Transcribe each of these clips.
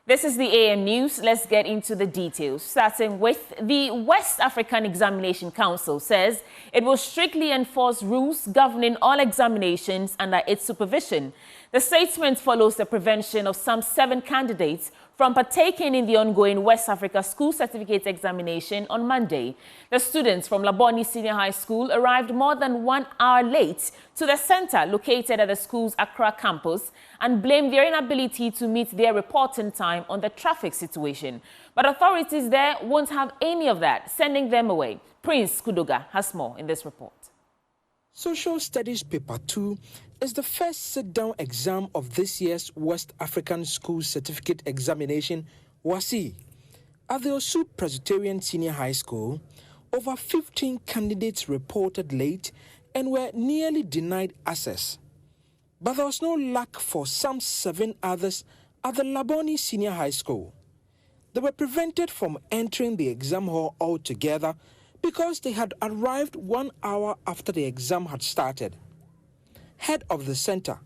This is the AM News. Let's get into the details. Starting with the West African Examination Council says it will strictly enforce rules governing all examinations under its supervision. The statement follows the prevention of some 7 candidates from partaking in the ongoing West Africa School Certificate Examination on Monday. The students from Laboni Senior High School arrived more than 1 hour late to the center located at the school's Accra campus and blamed their inability to meet their reporting time on the traffic situation. But authorities there won't have any of that, sending them away. Prince Kudoga has more in this report. Social Studies Paper 2 is the first sit-down exam of this year's West African School Certificate Examination, WASI. At the Osu Presbyterian Senior High School, over 15 candidates reported late and were nearly denied access. But there was no luck for some 7 others at the Laboni Senior High School. They were prevented from entering the exam hall altogether because they had arrived 1 hour after the exam had started. Head of the center,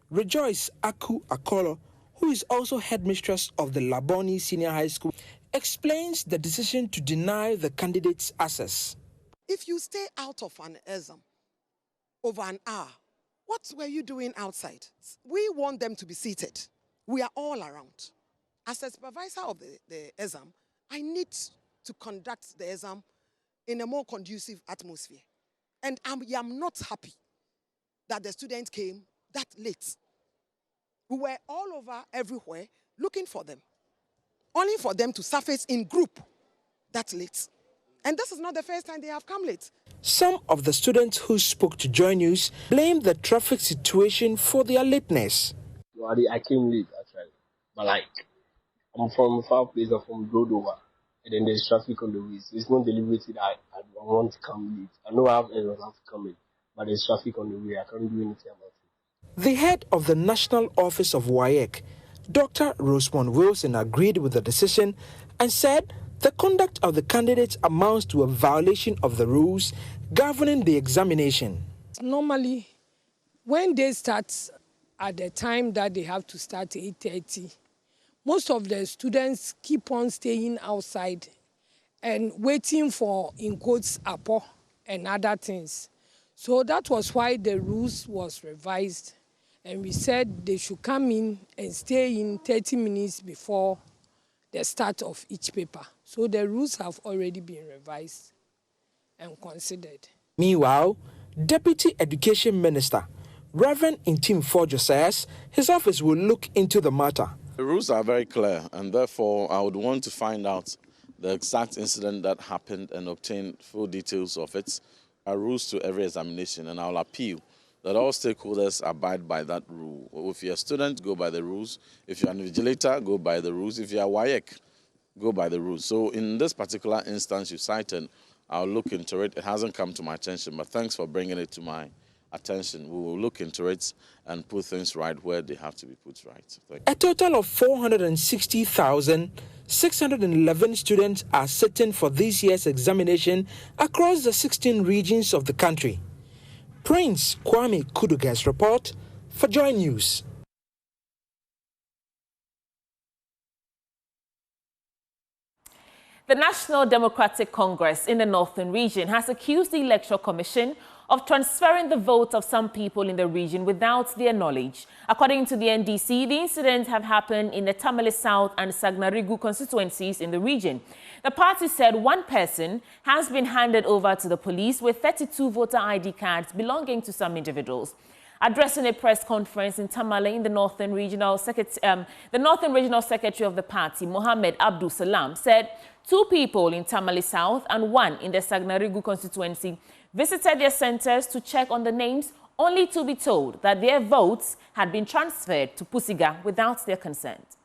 Rejoice Aku Akolo, who is also headmistress of the Laboni Senior High School, explains the decision to deny the candidates access. If you stay out of an exam over an hour, what were you doing outside? We want them to be seated. We are all around. As a supervisor of the exam, I need to conduct the exam in a more conducive atmosphere. And I am not happy that the students came that late. We were all over everywhere looking for them, only for them to surface in group that late. And this is not the first time they have come late. Some of the students who spoke to Joy News blamed the traffic situation for their lateness. I came late, actually. But I'm from a far place, I'm from Dodowa. And then there's traffic on the way. So it's not deliberately that I want to come late. I know I have errors, I have to come in. But there's traffic on the way. I can't do anything about it. The head of the National Office of WAEC, Dr. Rosemond Wilson, agreed with the decision and said the conduct of the candidates amounts to a violation of the rules governing the examination. Normally, when they start at the time that they have to start 8:30, most of the students keep on staying outside and waiting for, in quotes, apo and other things. So that was why the rules was revised, and we said they should come in and stay in 30 minutes before the start of each paper. So the rules have already been revised and considered. Meanwhile, Deputy Education Minister Reverend Intim Forjo says his office will look into the matter. The rules are very clear, and therefore I would want to find out the exact incident that happened and obtain full details of it. Are rules to every examination, and I'll appeal that all stakeholders abide by that rule. If you're a student, go by the rules. If you're an invigilator, go by the rules. If you're a WAEC, go by the rules. So in this particular instance you cited, I'll look into it. It hasn't come to my attention, but thanks for bringing it to my attention. We will look into it and put things right where they have to be put right. A total of 460,611 students are sitting for this year's examination across the 16 regions of the country. Prince Kwame Kuduga's report for Joy News. The National Democratic Congress in the Northern Region has accused the Electoral Commission of transferring the vote of some people in the region without their knowledge. According to the NDC, the incidents have happened in the Tamale South and Sagnarigu constituencies in the region. The party said one person has been handed over to the police with 32 voter ID cards belonging to some individuals. Addressing a press conference in Tamale in the Northern Regional Secretary of the party, Mohammed Abdul Salam, said 2 people in Tamale South and 1 in the Sagnarigu constituency visited their centers to check on the names, only to be told that their votes had been transferred to Pusiga without their consent.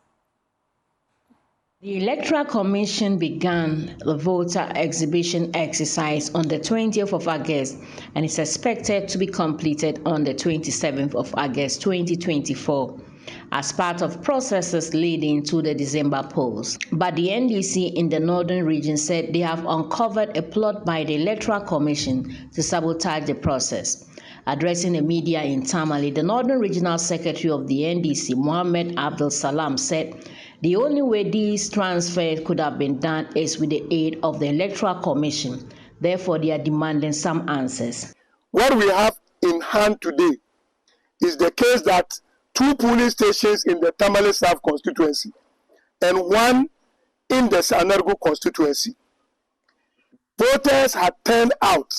The Electoral Commission began the voter exhibition exercise on the 20th of August and is expected to be completed on the 27th of August 2024 as part of processes leading to the December polls. But the NDC in the Northern Region said they have uncovered a plot by the Electoral Commission to sabotage the process. Addressing the media in Tamale, the Northern Regional Secretary of the NDC, Mohammed Abdul Salam, said The only way these transfers could have been done is with the aid of the Electoral Commission. Therefore, they are demanding some answers. What we have in hand today is the case that 2 polling stations in the Tamale South constituency and 1 in the Sanargu constituency, voters had turned out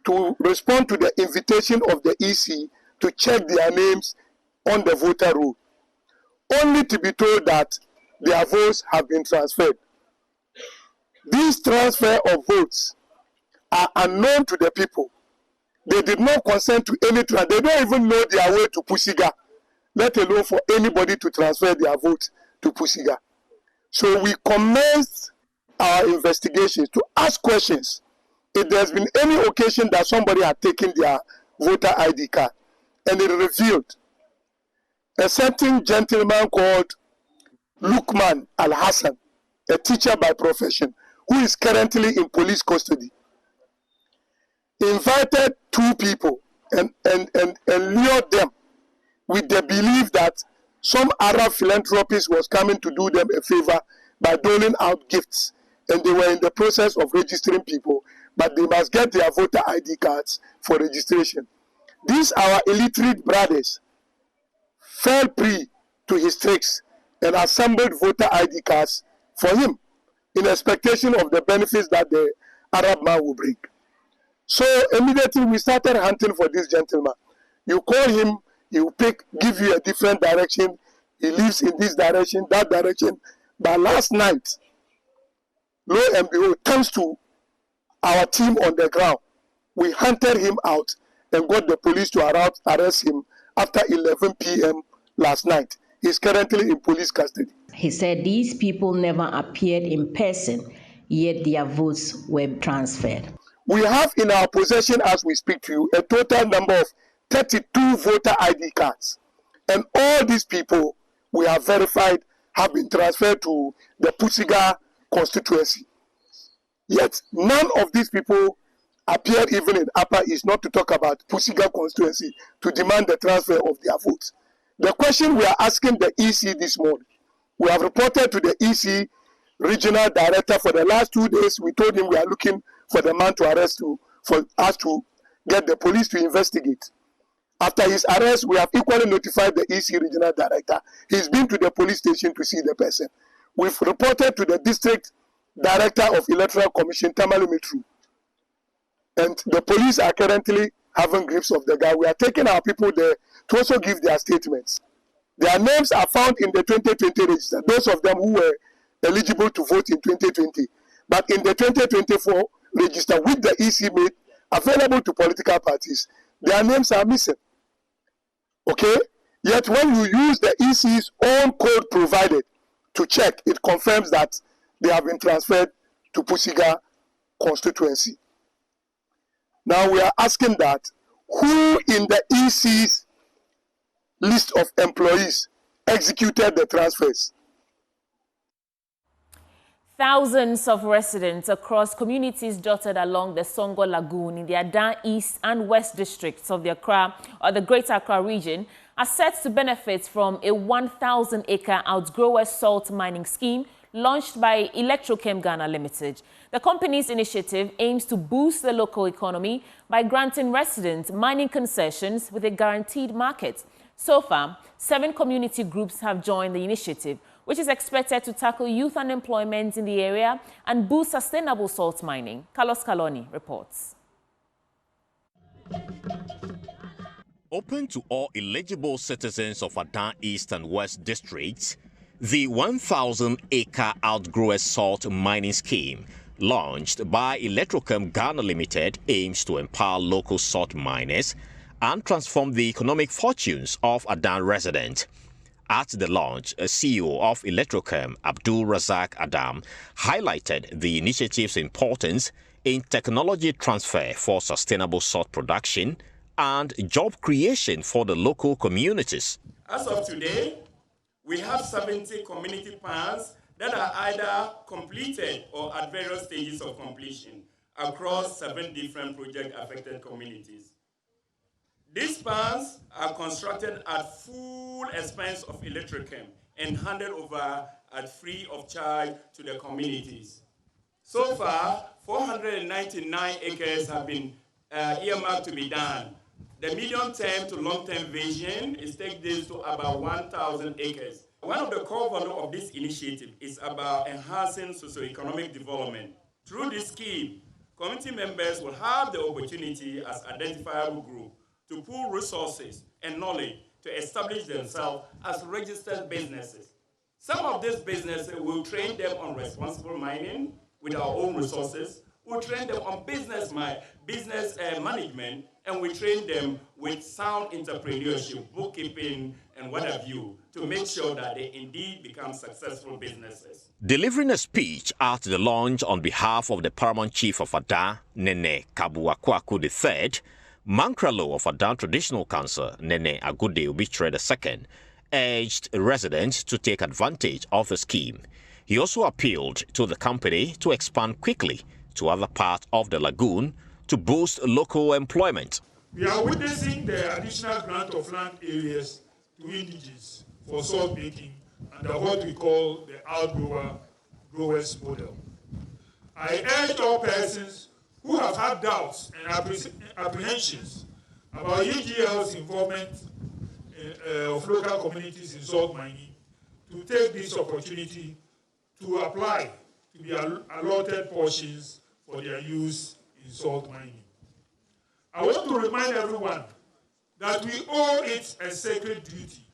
to respond to the invitation of the EC to check their names on the voter roll, only to be told that their votes have been transferred. These transfer of votes are unknown to the people. They did not consent to any transfer. They don't even know their way to Pusiga, let alone for anybody to transfer their vote to Pusiga. So we commenced our investigations to ask questions. If there's been any occasion that somebody had taken their voter ID card, and it revealed a certain gentleman called Lukman Al-Hassan, a teacher by profession, who is currently in police custody, invited 2 people and lured them with the belief that some Arab philanthropist was coming to do them a favor by doling out gifts, and they were in the process of registering people, but they must get their voter ID cards for registration. These our illiterate brothers fell prey to his tricks and assembled voter ID cards for him in expectation of the benefits that the Arab man will bring. So immediately we started hunting for this gentleman. You call him, he will give you a different direction. He lives in this direction, that direction. But last night, lo and behold, thanks to our team on the ground, we hunted him out and got the police to arrest him after 11 p.m. last night. He's currently in police custody. He said these people never appeared in person, yet their votes were transferred. We have in our possession, as we speak to you, a total number of 32 voter ID cards. And all these people we have verified have been transferred to the Pusiga constituency. Yet none of these people appeared even in Upper East, not to talk about Pusiga constituency, to demand the transfer of their votes. The question we are asking the EC this morning, we have reported to the EC regional director for the last 2 days. We told him we are looking for the man to arrest, for us to get the police to investigate. After his arrest, we have equally notified the EC regional director. He's been to the police station to see the person. We've reported to the district director of Electoral Commission, Tamale Metro. And the police are currently having grips of the guy. We are taking our people there to also give their statements. Their names are found in the 2020 register, those of them who were eligible to vote in 2020. But in the 2024 register, which the EC made available to political parties, their names are missing. Okay? Yet when you use the EC's own code provided to check, it confirms that they have been transferred to Pusiga constituency. Now we are asking that who in the EC's list of employees executed the transfers? Thousands of residents across communities dotted along the Songo Lagoon in the Adan East and West districts of the Greater Accra region are set to benefit from a 1,000-acre outgrower salt mining scheme launched by Electrochem Ghana Limited. The company's initiative aims to boost the local economy by granting residents mining concessions with a guaranteed market. So far, 7 community groups have joined the initiative, which is expected to tackle youth unemployment in the area and boost sustainable salt mining. Carlos Caloni reports. Open to all eligible citizens of Adan East and West districts, the 1,000-acre outgrower salt mining scheme launched by Electrochem Ghana Limited aims to empower local salt miners and transform the economic fortunes of Adan residents. At the launch, a CEO of Electrochem, Abdul Razak Adam, highlighted the initiative's importance in technology transfer for sustainable salt production and job creation for the local communities. As of today, we have 70 community plans that are either completed or at various stages of completion across 7 different project-affected communities. These plans are constructed at full expense of Electrochem and handed over at free of charge to the communities. So far, 499 acres have been earmarked to be done. The medium-term to long-term vision is take this to about 1,000 acres. One of the core values of this initiative is about enhancing socioeconomic development. Through this scheme, community members will have the opportunity as identifiable group to pool resources and knowledge to establish themselves as registered businesses. Some of these businesses will train them on responsible mining with our own resources. We'll train them on business management, and we train them with sound entrepreneurship, bookkeeping, and what have you, to make sure that they indeed become successful businesses. Delivering a speech at the launch on behalf of the Paramount Chief of Adan, Nene Kabuakwaku III, Mankralo of Adan Traditional Council, Nene Agude Obitre II, urged residents to take advantage of the scheme. He also appealed to the company to expand quickly to other parts of the lagoon to boost local employment. We are witnessing the additional grant of land areas to indigenes for salt making under what we call the outgrowers model. I urge all persons who have had doubts and apprehensions about UGL's involvement of local communities in salt mining to take this opportunity to apply to be allotted portions for their use in salt mining. I want to remind everyone that we owe it a sacred duty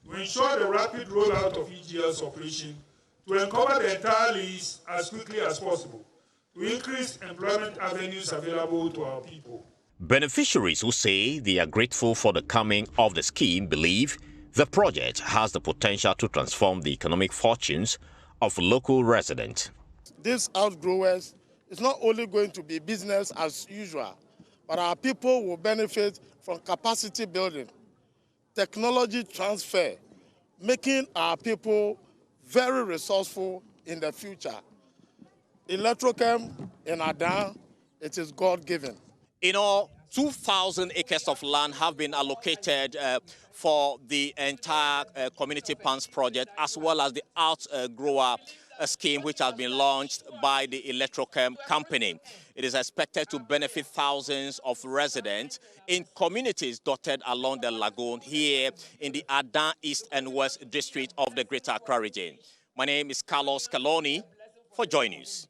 to ensure the rapid rollout of EGL's operation, to uncover the entire list as quickly as possible, to increase employment avenues available to our people. Beneficiaries who say they are grateful for the coming of the scheme believe the project has the potential to transform the economic fortunes of local residents. These outgrowers is not only going to be business as usual, but our people will benefit from capacity building, technology transfer, making our people very resourceful in the future. Electrochem in Adan, it is God-given. In all, 2,000 acres of land have been allocated for the entire community ponds project, as well as the outgrower scheme, which has been launched by the Electrochem company. It is expected to benefit thousands of residents in communities dotted along the lagoon here in the Adan East and West district of the Greater Accra region. My name is Carlos Caloni for Joy News.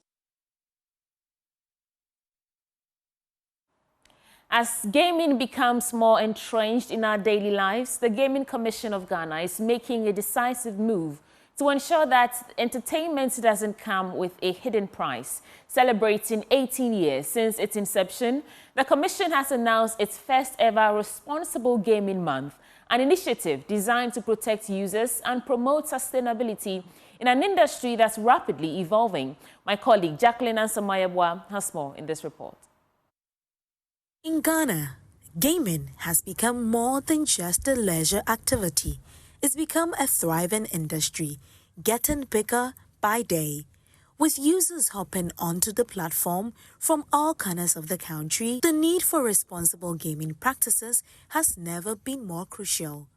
As gaming becomes more entrenched in our daily lives, the Gaming Commission of Ghana is making a decisive move to ensure that entertainment doesn't come with a hidden price. Celebrating 18 years since its inception, the Commission has announced its first ever Responsible Gaming Month, an initiative designed to protect users and promote sustainability in an industry that's rapidly evolving. My colleague Jacqueline Ansamayabwa has more in this report. In Ghana, gaming has become more than just a leisure activity. It's become a thriving industry, getting bigger by day. With users hopping onto the platform from all corners of the country, the need for responsible gaming practices has never been more crucial.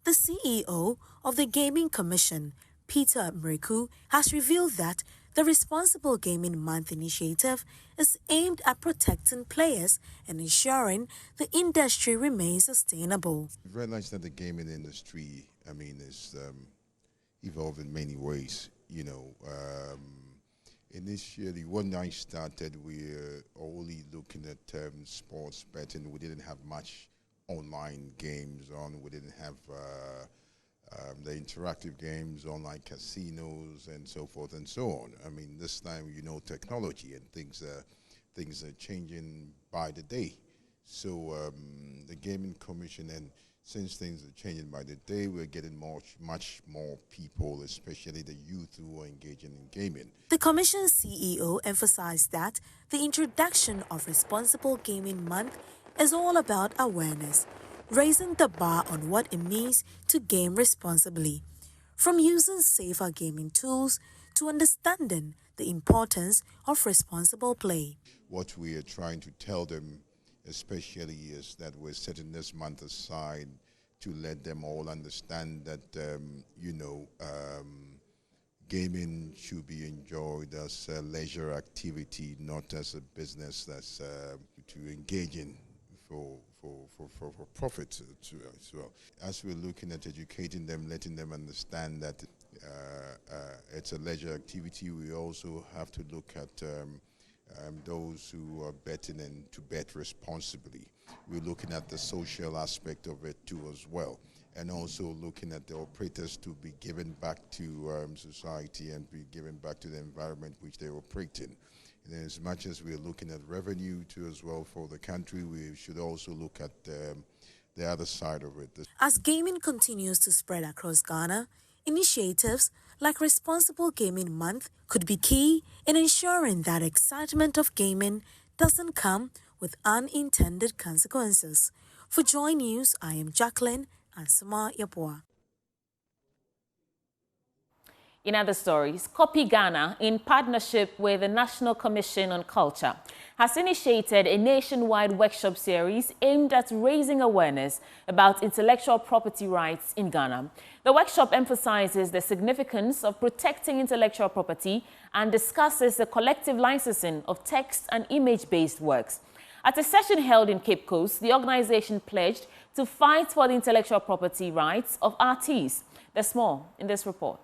The CEO of the Gaming Commission, Peter Mreku, has revealed that the Responsible Gaming Month initiative is aimed at protecting players and ensuring the industry remains sustainable. We realize that the gaming industry, is evolved in many ways. Initially, when I started, we were only looking at sports betting. We didn't have much online games on. We didn't have the interactive games, online casinos, and so forth and so on. This time, technology and things are changing by the day. So the Gaming Commission, and since things are changing by the day, we're getting much more people, especially the youth who are engaging in gaming. The Commission's CEO emphasized that the introduction of Responsible Gaming Month is all about awareness, raising the bar on what it means to game responsibly, from using safer gaming tools to understanding the importance of responsible play. What we are trying to tell them especially is that we're setting this month aside to let them all understand that, gaming should be enjoyed as a leisure activity, not as a business that's to engage in for profit as well. As we're looking at educating them, letting them understand that it's a leisure activity, we also have to look at those who are betting and to bet responsibly. We're looking at the social aspect of it too as well, and also looking at the operators to be given back to society and be given back to the environment which they operate in. And as much as we're looking at revenue too as well for the country, we should also look at the other side of it. As gaming continues to spread across Ghana, initiatives like Responsible Gaming Month could be key in ensuring that excitement of gaming doesn't come with unintended consequences. For Joy News, I am Jacqueline Ansama Yaboa. In other stories, Copy Ghana, in partnership with the National Commission on Culture, has initiated a nationwide workshop series aimed at raising awareness about intellectual property rights in Ghana. The workshop emphasizes the significance of protecting intellectual property and discusses the collective licensing of text and image-based works. At a session held in Cape Coast, the organization pledged to fight for the intellectual property rights of artists. There's more in this report.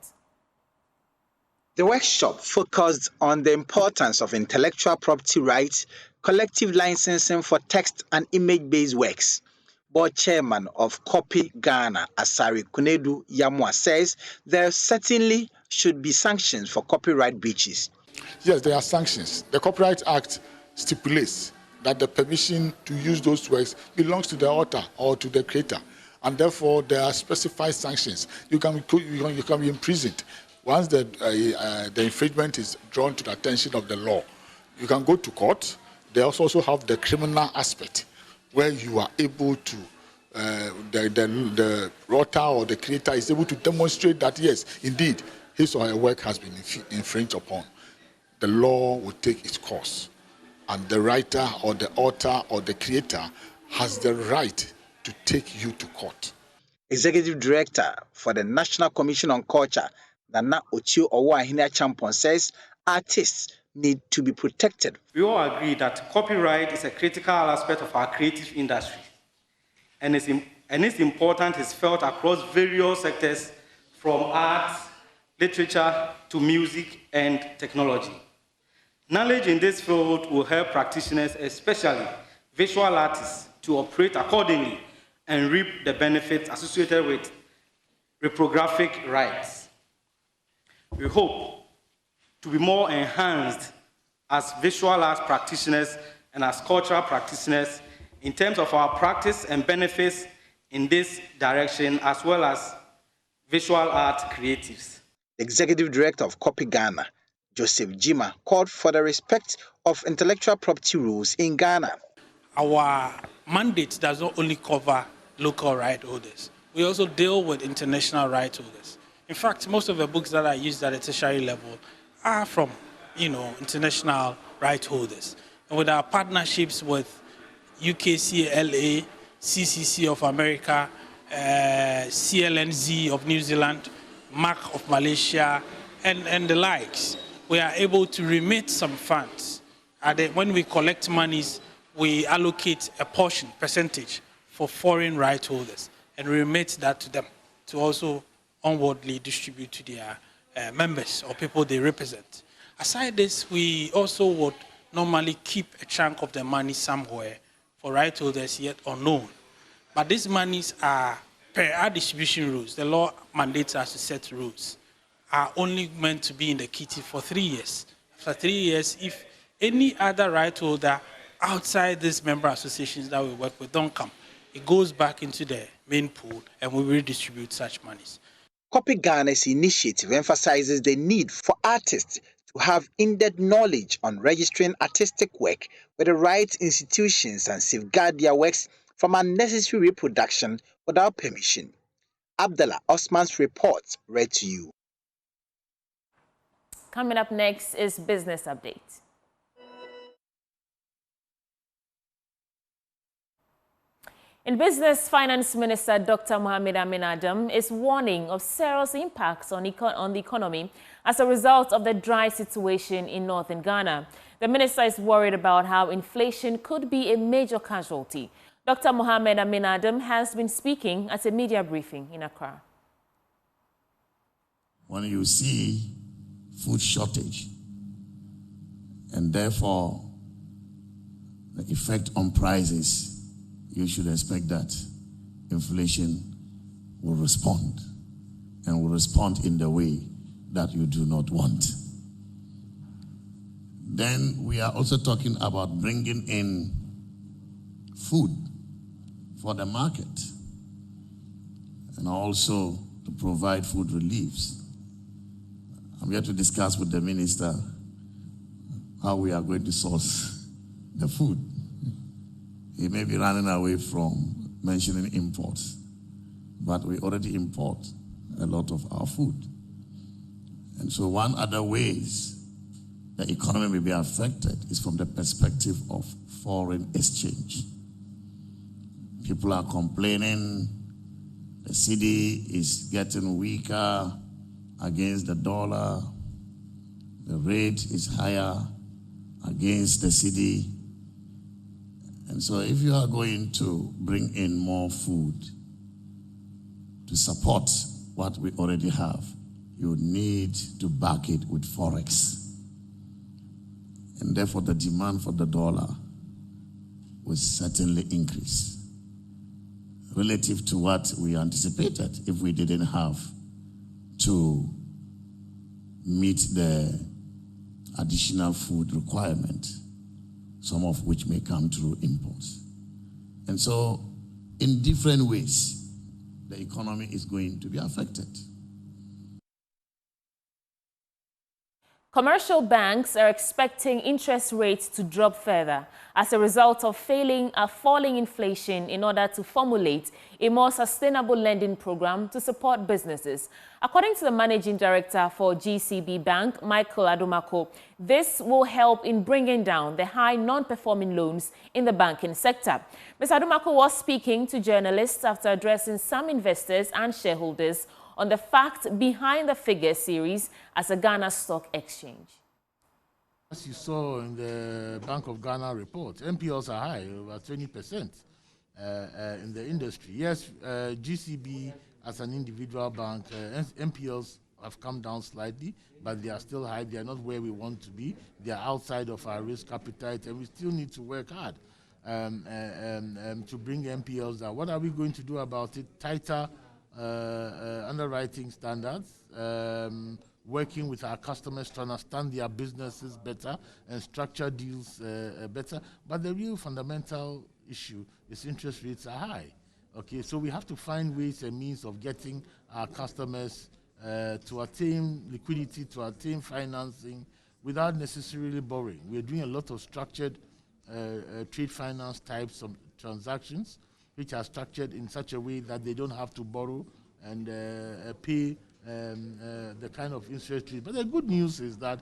The workshop focused on the importance of intellectual property rights, collective licensing for text and image-based works. Board chairman of Copy Ghana, Asari Kunedu Yamwa, says there certainly should be sanctions for copyright breaches. Yes, there are sanctions. The Copyright Act stipulates that the permission to use those works belongs to the author or to the creator, and therefore there are specified sanctions. You can be imprisoned. Once the infringement is drawn to the attention of the law, you can go to court. They also have the criminal aspect, where you are able to, the author or the creator is able to demonstrate that, yes, indeed, his or her work has been infringed upon. The law will take its course, and the writer or the author or the creator has the right to take you to court. Executive Director for the National Commission on Culture, Nana Otio Owoahina Champon, says artists need to be protected. We all agree that copyright is a critical aspect of our creative industry, and its importance is felt across various sectors, from arts, literature, to music and technology. Knowledge in this field will help practitioners, especially visual artists, to operate accordingly and reap the benefits associated with reprographic rights. We hope to be more enhanced as visual arts practitioners and as cultural practitioners in terms of our practice and benefits in this direction, as well as visual art creatives. The Executive Director of Copy Ghana, Joseph Jima, called for the respect of intellectual property rules in Ghana. Our mandate does not only cover local right holders. We also deal with international right holders. In fact, most of the books that are used at a tertiary level are from, international right holders. And with our partnerships with UKCLA, CCC of America, CLNZ of New Zealand, MAC of Malaysia, and the likes, we are able to remit some funds. And when we collect monies, we allocate a percentage for foreign right holders, and remit that to them to also onwardly distribute to their members or people they represent. Aside this, we also would normally keep a chunk of the money somewhere for right holders yet unknown. But these monies are, per our distribution rules, the law mandates us to set rules, are only meant to be in the kitty for 3 years. After 3 years, if any other right holder outside these member associations that we work with don't come, it goes back into the main pool and we redistribute such monies. Copy Ghana's initiative emphasizes the need for artists to have in-depth knowledge on registering artistic work with the right institutions and safeguard their works from unnecessary reproduction without permission. Abdullah Osman's report read to you. Coming up next is Business Update. In business, Finance Minister Dr. Mohammed Amin Adam is warning of serious impacts on the economy as a result of the dry situation in northern Ghana. The minister is worried about how inflation could be a major casualty. Dr. Mohammed Amin Adam has been speaking at a media briefing in Accra. When you see food shortage and therefore the effect on prices, you should expect that inflation will respond, and will respond in the way that you do not want. Then we are also talking about bringing in food for the market and also to provide food reliefs. I'm here to discuss with the minister how we are going to source the food. He may be running away from mentioning imports, but we already import a lot of our food. And so one other ways the economy may be affected is from the perspective of foreign exchange. People are complaining the cedi is getting weaker against the dollar, the rate is higher against the cedi. And so if you are going to bring in more food to support what we already have, you need to back it with forex. And therefore the demand for the dollar will certainly increase relative to what we anticipated if we didn't have to meet the additional food requirement, some of which may come through imports. And so, in different ways, the economy is going to be affected. Commercial banks are expecting interest rates to drop further as a result of falling inflation in order to formulate a more sustainable lending program to support businesses. According to the managing director for GCB Bank, Michael Adumako, this will help in bringing down the high non-performing loans in the banking sector. Mr. Adumako was speaking to journalists after addressing some investors and shareholders on the fact behind the figures series as a Ghana Stock Exchange. As you saw in the Bank of Ghana report, NPLs are high, over 20% in the industry. Yes, GCB as an individual bank, NPLs have come down slightly, but they are still high. They are not where we want to be. They are outside of our risk appetite, and we still need to work hard to bring NPLs down. What are we going to do about it? Tighter underwriting standards, working with our customers to understand their businesses better and structure deals better. But the real fundamental issue is interest rates are high. Okay, so we have to find ways and means of getting our customers to attain liquidity, to attain financing without necessarily borrowing. We're doing a lot of structured trade finance types of transactions, which are structured in such a way that they don't have to borrow and pay the kind of interest rate. But the good news is that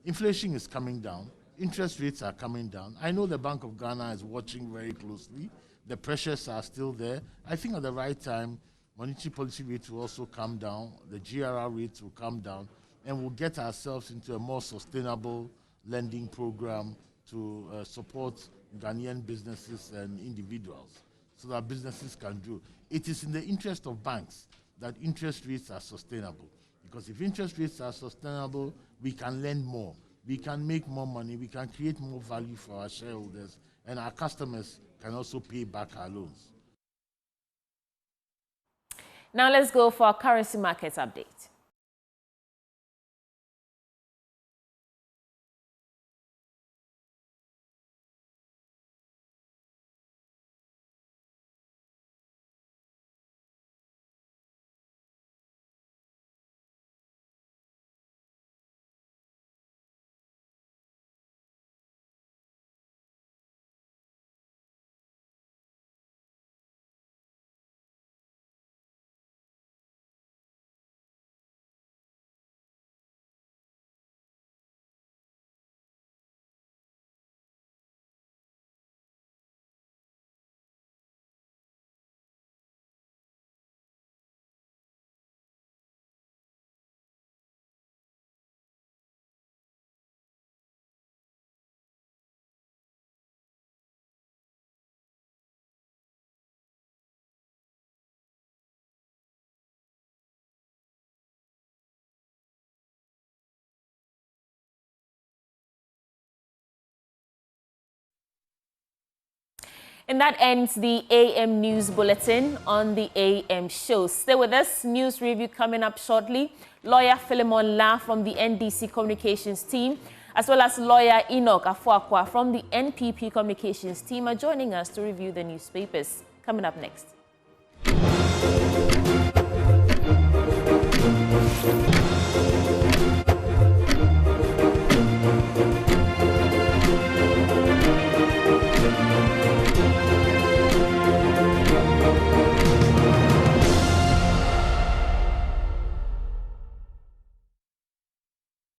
inflation is coming down, interest rates are coming down. I know the Bank of Ghana is watching very closely. The pressures are still there. I think at the right time, monetary policy rates will also come down, the GRR rates will come down, and we'll get ourselves into a more sustainable lending program to support Ghanaian businesses and individuals, so that businesses can do. It is in the interest of banks that interest rates are sustainable. Because if interest rates are sustainable, we can lend more, we can make more money, we can create more value for our shareholders, and our customers can also pay back our loans. Now let's go for our currency markets update. And that ends the AM News Bulletin on the AM show. Stay with us. News review coming up shortly. Lawyer Philemon La from the NDC Communications team, as well as lawyer Enoch Afuakwa from the NPP Communications team are joining us to review the newspapers. Coming up next.